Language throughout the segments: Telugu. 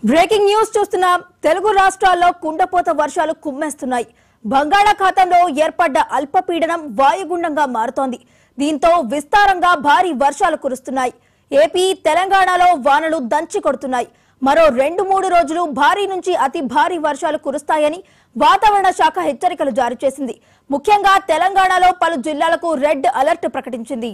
బ్రేకింగ్ న్యూస్ చూస్తున్నాం. తెలుగు రాష్ట్రాల్లో కుండపోత వర్షాలు కుమ్మేస్తున్నాయి. బంగాళాఖాతంలో ఏర్పడ్డ అల్పపీడనం వాయుగుండంగా మారుతోంది. దీంతో విస్తారంగా భారీ వర్షాలు కురుస్తున్నాయి. ఏపీ, తెలంగాణలో వానలు దంచి కొడుతున్నాయి. మరో 2-3 రోజులు భారీ నుంచి అతి భారీ వర్షాలు కురుస్తాయని వాతావరణ శాఖ హెచ్చరికలు జారీ చేసింది. ముఖ్యంగా తెలంగాణలో పలు జిల్లాలకు రెడ్ అలర్ట్ ప్రకటించింది.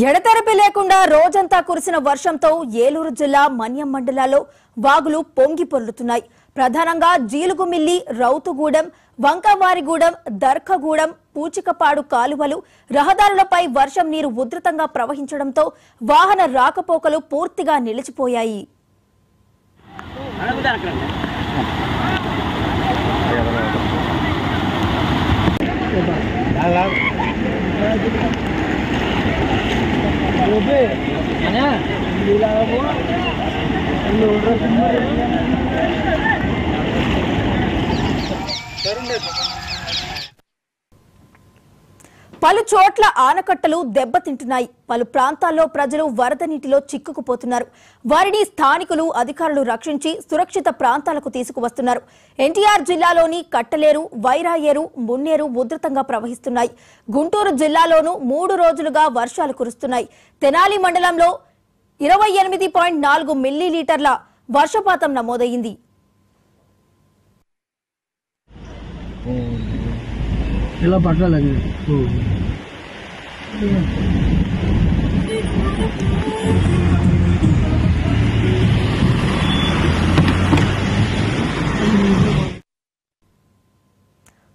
ఎడతెరపి లేకుండా రోజంతా కురిసిన వర్షంతో ఏలూరు జిల్లా మన్యం మండలాల్లో వాగులు పొంగి పొర్లుతున్నాయి. ప్రధానంగా జీలుగుమిల్లి, రౌతుగూడెం, వంకవారిగూడెం, దర్కగూడెం, పూచికపాడు కాలువలు, రహదారులపై వర్షం నీరు ఉధృతంగా ప్రవహించడంతో వాహన రాకపోకలు పూర్తిగా నిలిచిపోయాయి. పలు చోట్ల ఆనకట్టలు దెబ్బతింటున్నాయి. పలు ప్రాంతాల్లో ప్రజలు వరద నీటిలో చిక్కుకుపోతున్నారు. వారిని స్థానికులు, అధికారులు రక్షించి సురక్షిత ప్రాంతాలకు తీసుకువస్తున్నారు. ఎన్టీఆర్ జిల్లాలోని కట్టలేరు, వైరాయేరు, మున్నేరు ఉధృతంగా ప్రవహిస్తున్నాయి. గుంటూరు జిల్లాలోనూ 3 రోజులుగా వర్షాలు కురుస్తున్నాయి. తెనాలి మండలంలో 28.4 మిల్లీలీటర్ల వర్షపాతం నమోదైంది. ఇలా పట్టాలి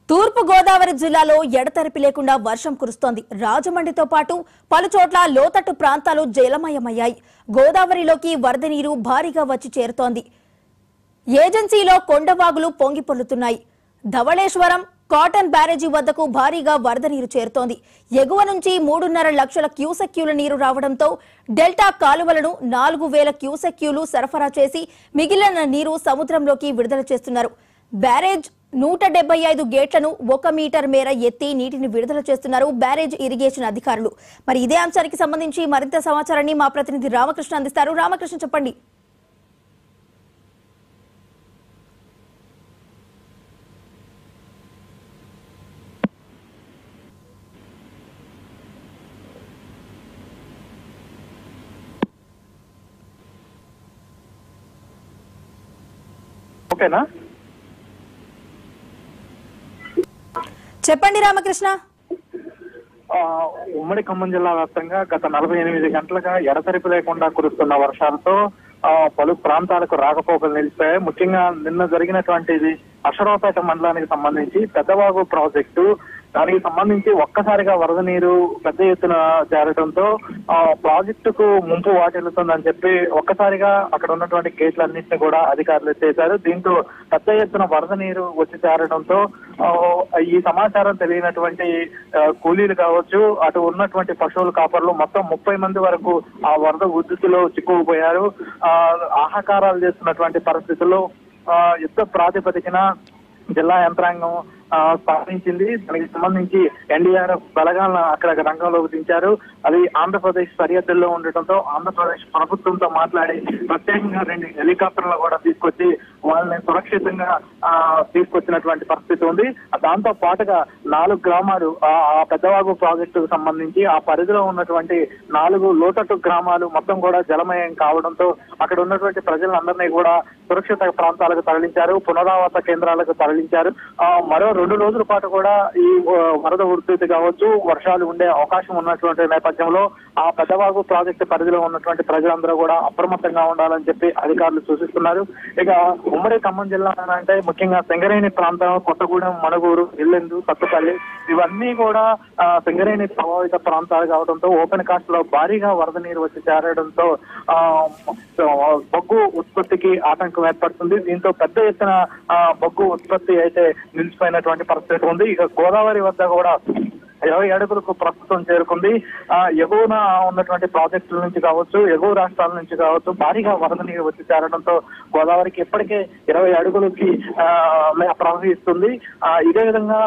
తూర్పు గోదావరి జిల్లాలో ఎడతెరిపి లేకుండా వర్షం కురుస్తోంది. రాజమండ్రితో పాటు పలు చోట్ల లోతట్టు ప్రాంతాలు జలమయమయ్యాయి. గోదావరిలోకి వరద నీరు భారీగా వచ్చి చేరుతోంది. ఏజెన్సీలో కొండవాగులు పొంగి పొర్లుతున్నాయి. ధవళేశ్వరం, కాటన్ బ్యారేజీ వద్దకు భారీగా వరద నీరు చేరుతోంది. ఎగువ నుంచి 3.5 లక్షల క్యూసెక్యూల నీరు రావడంతో డెల్టా కాలువలను 4,000 క్యూసెక్యూలు సరఫరా చేసి మిగిలిన నీరు సముద్రంలోకి విడుదల చేస్తున్నారు. బ్యారేజ్ 175 గేట్లను 1 మీటర్ మేర ఎత్తి నీటిని విడుదల చేస్తున్నారు బ్యారేజ్ ఇరిగేషన్ అధికారులు. మరి ఇదే అంశానికి సంబంధించి మరింత సమాచారాన్ని మా ప్రతినిధి రామకృష్ణ అందిస్తారు. రామకృష్ణ, చెప్పండి. ఓకేనా? చెప్పండి రామకృష్ణ. ఉమ్మడి ఖమ్మం జిల్లా వ్యాప్తంగా గత 48 గంటలుగా ఎడతెరిపి లేకుండా కురుస్తున్న వర్షాలతో పలు ప్రాంతాలకు రాకపోకలు నిలిచిపోయాయి. ముఖ్యంగా నిన్న జరిగినటువంటిది అశ్వరావుపేట మండలానికి సంబంధించి పెద్దవాగు ప్రాజెక్టు, దానికి సంబంధించి ఒక్కసారిగా వరద నీరు పెద్ద ఎత్తున చేరడంతో ప్రాజెక్టుకు ముంపు వాటిల్లుతుందని చెప్పి ఒక్కసారిగా అక్కడ ఉన్నటువంటి గేట్లన్నింటినీ కూడా అధికారులు ఎత్తేశారు. దీంతో పెద్ద ఎత్తున వరద నీరు వచ్చి చేరడంతో ఈ సమాచారం తెలియనటువంటి కూలీలు కావచ్చు, అటు ఉన్నటువంటి పశువుల కాపర్లు మొత్తం 30 మంది వరకు ఆ వరద ఉధృతిలో చిక్కుకుపోయారు. ఆహాకారాలు చేస్తున్నటువంటి పరిస్థితుల్లో యుద్ధ ప్రాతిపదికన జిల్లా యంత్రాంగం స్పందించింది. దానికి సంబంధించి ఎన్డీఆర్ఎఫ్ బలగాలను అక్కడ రంగంలోకి దించారు. అది ఆంధ్రప్రదేశ్ సరిహద్దుల్లో ఉండటంతో ఆంధ్రప్రదేశ్ ప్రభుత్వంతో మాట్లాడి ప్రత్యేకంగా 2 హెలికాప్టర్లు కూడా తీసుకొచ్చి వాళ్ళని సురక్షితంగా తీసుకొచ్చినటువంటి పరిస్థితి ఉంది. దాంతో పాటుగా 4 గ్రామాలు ఆ పెద్దవాగు ప్రాజెక్టుకు సంబంధించి ఆ పరిధిలో ఉన్నటువంటి 4 లోతట్టు గ్రామాలు మొత్తం కూడా జలమయం కావడంతో అక్కడ ఉన్నటువంటి ప్రజలందరినీ కూడా సురక్షిత ప్రాంతాలకు తరలించారు, పునరావాస కేంద్రాలకు తరలించారు. మరో 2 రోజుల పాటు కూడా ఈ వరద ఉధృతి కావచ్చు, వర్షాలు ఉండే అవకాశం ఉన్నటువంటి నేపథ్యంలో ఆ పెద్దవాగు ప్రాజెక్టు పరిధిలో ఉన్నటువంటి ప్రజలందరూ కూడా అప్రమత్తంగా ఉండాలని చెప్పి అధికారులు సూచిస్తున్నారు. ఇక ఉమ్మడి ఖమ్మం జిల్లా అంటే ముఖ్యంగా సింగరేణి ప్రాంతం, కొత్తగూడెం, మణుగూరు, ఇల్లెందు, సత్తుపల్లి ఇవన్నీ కూడా సింగరేణి ప్రభావిత ప్రాంతాలు కావడంతో ఓపెన్ కాస్ట్ లో భారీగా వరద నీరు వచ్చి చేరడంతో బొగ్గు ఉత్పత్తికి ఆటంకం ఏర్పడుతుంది. దీంతో పెద్ద ఎత్తున బొగ్గు ఉత్పత్తి అయితే నిలిచిపోయినటువంటి పరిస్థితి ఉంది. ఇక గోదావరి వద్ద కూడా 20 అడుగులకు ప్రస్తుతం చేరుకుంది. ఎగువన ఉన్నటువంటి ప్రాజెక్టుల నుంచి కావచ్చు, ఎగువ రాష్ట్రాల నుంచి కావచ్చు భారీగా వరద నీరు వచ్చి చేరడంతో గోదావరికి ఇప్పటికే 20 అడుగులకి ప్రవహిస్తుంది. ఇదే విధంగా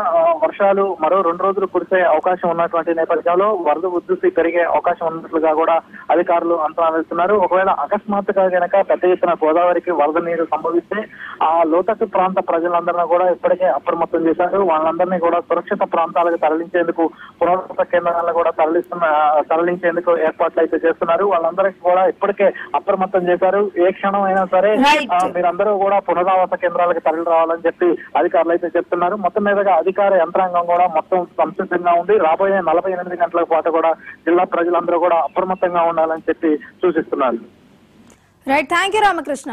వర్షాలు మరో 2 రోజులు కురిసే అవకాశం ఉన్నటువంటి నేపథ్యంలో వరద ఉధృతి పెరిగే అవకాశం ఉన్నట్లుగా కూడా అధికారులు అంచనా వేస్తున్నారు. ఒకవేళ అకస్మాత్తుగా గనక పెద్ద ఎత్తున గోదావరికి వరద నీరు సంభవిస్తే ఆ లోతట్టు ప్రాంత ప్రజలందరినీ కూడా ఇప్పటికే అప్రమత్తం చేశారు. వాళ్ళందరినీ కూడా సురక్షిత ప్రాంతాలకు తరలించేందుకు పునరావాస కేంద్రాలను కూడా తరలించేందుకు ఏర్పాట్లు అయితే చేస్తున్నారు. వాళ్ళందరికీ కూడా ఇప్పటికే అప్రమత్తం చేశారు. ఏ క్షణం అయినా సరే మీరందరూ కూడా పునరావాస కేంద్రాలకు తరలి రావాలని చెప్పి అధికారులు అయితే చెప్తున్నారు. మొత్తం మీదుగా అధికార యంత్రాంగం కూడా మొత్తం సంసిద్ధంగా ఉంది. రాబోయే 48 గంటల పాటు కూడా జిల్లా ప్రజలందరూ కూడా అప్రమత్తంగా ఉండాలని చెప్పి సూచిస్తున్నారు. Right, thank you Ramakrishna.